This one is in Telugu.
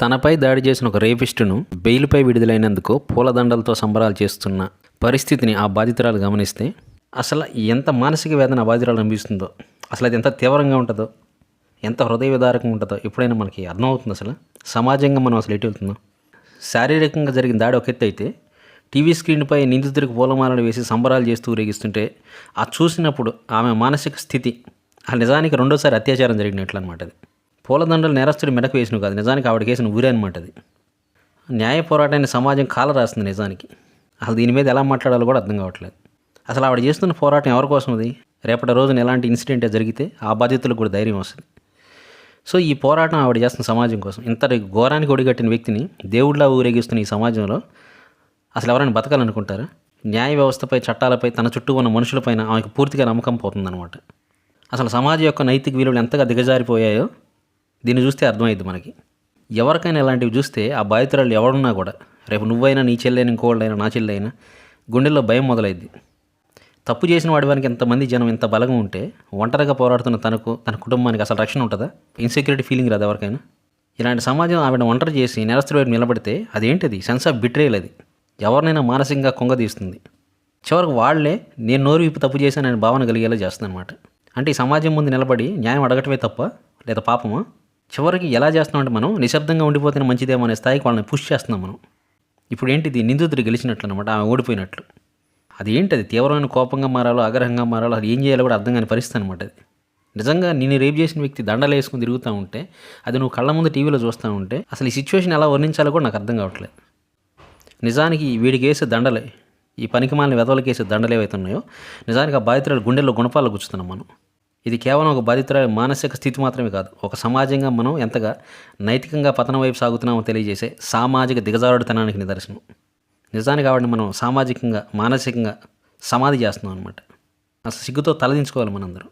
తనపై దాడి చేసిన ఒక రేపిస్టును బెయిల్పై విడుదలైనందుకు పూలదండలతో సంబరాలు చేస్తున్న పరిస్థితిని ఆ బాధితురాలు గమనిస్తే అసలు ఎంత మానసిక వేదన ఆ బాధితురాలు అనిపిస్తుందో, అసలు అది ఎంత తీవ్రంగా ఉంటుందో, ఎంత హృదయ విదారకంగా ఉంటుందో ఎప్పుడైనా మనకి అర్థమవుతుంది. అసలు సమాజంగా మనం అసలు ఎటు వెళ్తున్నాం. శారీరకంగా జరిగిన దాడి ఒక ఎత్తు అయితే, టీవీ స్క్రీన్పై నిందితుడికి పూలమాలలు వేసి సంబరాలు చేస్తూ ఊరేగిస్తుంటే ఆ చూసినప్పుడు ఆమె మానసిక స్థితి ఆ నిజానికి రెండోసారి అత్యాచారం జరిగినట్లు అనమాట. అది పూలదండలు నేరస్తుడి మెడకు వేసినవి కాదు, నిజానికి ఆవిడకి వేసిన ఊరే అనమాట. అది న్యాయ పోరాటాన్ని సమాజం కాల రాస్తుంది నిజానికి. అసలు దీని మీద ఎలా మాట్లాడాలో కూడా అర్థం కావట్లేదు. అసలు ఆవిడ చేస్తున్న పోరాటం ఎవరి కోసం? అది రేపటి రోజున ఎలాంటి ఇన్సిడెంట్ జరిగితే ఆ బాధితులకు కూడా ధైర్యం వస్తుంది. సో ఈ పోరాటం ఆవిడ చేస్తున్న సమాజం కోసం. ఇంత ఘోరానికి ఒడిగట్టిన వ్యక్తిని దేవుడిలా ఊరేగిస్తున్న ఈ సమాజంలో అసలు ఎవరైనా బతకాలనుకుంటారా? న్యాయ వ్యవస్థపై, చట్టాలపై, తన చుట్టూ ఉన్న మనుషులపైన ఆమెకు పూర్తిగా నమ్మకం పోతుందన్నమాట. అసలు సమాజం యొక్క నైతిక విలువలు ఎంతగా దిగజారిపోయాయో దీన్ని చూస్తే అర్థమైంది మనకి. ఎవరికైనా ఇలాంటివి చూస్తే ఆ బాధితురాలు ఎవరున్నా కూడా, రేపు నువ్వైనా, నీ చెల్లైనా, ఇంకోళ్ళైనా, నా చెల్లైనా గుండెల్లో భయం మొదలైద్ది. తప్పు చేసిన వాడి వారికి ఎంతమంది జనం ఎంత బలంగా ఉంటే ఒంటరిగా పోరాడుతున్న తనకు, తన కుటుంబానికి అసలు రక్షణ ఉంటుందా? ఇన్సెక్యూరిటీ ఫీలింగ్ రాదు ఎవరికైనా. ఇలాంటి సమాజం ఆవిడ ఒంటరి చేసి నేరస్తుడి వైపు నిలబడితే అదేంటిది? Sense of betrayal. అది ఎవరినైనా మానసికంగా కుంగదీస్తుంది. చివరికి వాళ్లే నేను నోరు విప్పి తప్పు చేశానని భావన కలిగేలా చేస్తుంది అనమాట. అంటే ఈ సమాజం ముందు నిలబడి న్యాయం అడగటమే తప్ప లేదా పాపమా? చివరికి ఎలా చేస్తున్నామంటే మనం నిశ్శబ్దంగా ఉండిపోతేనే మంచిదేమో అనే స్థాయికి వాళ్ళని పుష్ చేస్తున్నాం మనం. ఇప్పుడు ఏంటిది? నిందితుడు గెలిచినట్లు అనమాట, ఆమె ఓడిపోయినట్లు. అది ఏంటి? అది తీవ్రమైన కోపంగా మారాలో, ఆగ్రహంగా మారాలో, అది ఏం చేయాలో కూడా అర్థం కాని పరిస్థితి అనమాట. అది నిజంగా నేను రేప్ చేసిన వ్యక్తి దండలు వేసుకుని తిరుగుతూ ఉంటే, అది నువ్వు కళ్ళ ముందు టీవీలో చూస్తూ ఉంటే అసలు ఈ సిచ్యువేషన్ ఎలా వర్ణించాలో కూడా నాకు అర్థం కావట్లేదు. నిజానికి వీడికి వేసే దండలే, ఈ పనికిమాలిన వెధవలకి వేసే దండలు ఏవైతే ఉన్నాయో, నిజానికి ఆ బాధితురాలు గుండెల్లో గుణపాలు గుచ్చుతున్నాం మనం. ఇది కేవలం ఒక బాధితురాలి మానసిక స్థితి మాత్రమే కాదు, ఒక సమాజంగా మనం ఎంతగా నైతికంగా పతనం వైపు సాగుతున్నామో తెలియజేసే సామాజిక దిగజారుడుతనానికి నిదర్శనం. నిజానికి ఆవిడని మనం సామాజికంగా, మానసికంగా సమాధి చేస్తున్నాం అనమాట. అసలు సిగ్గుతో తలదించుకోవాలి మనందరం.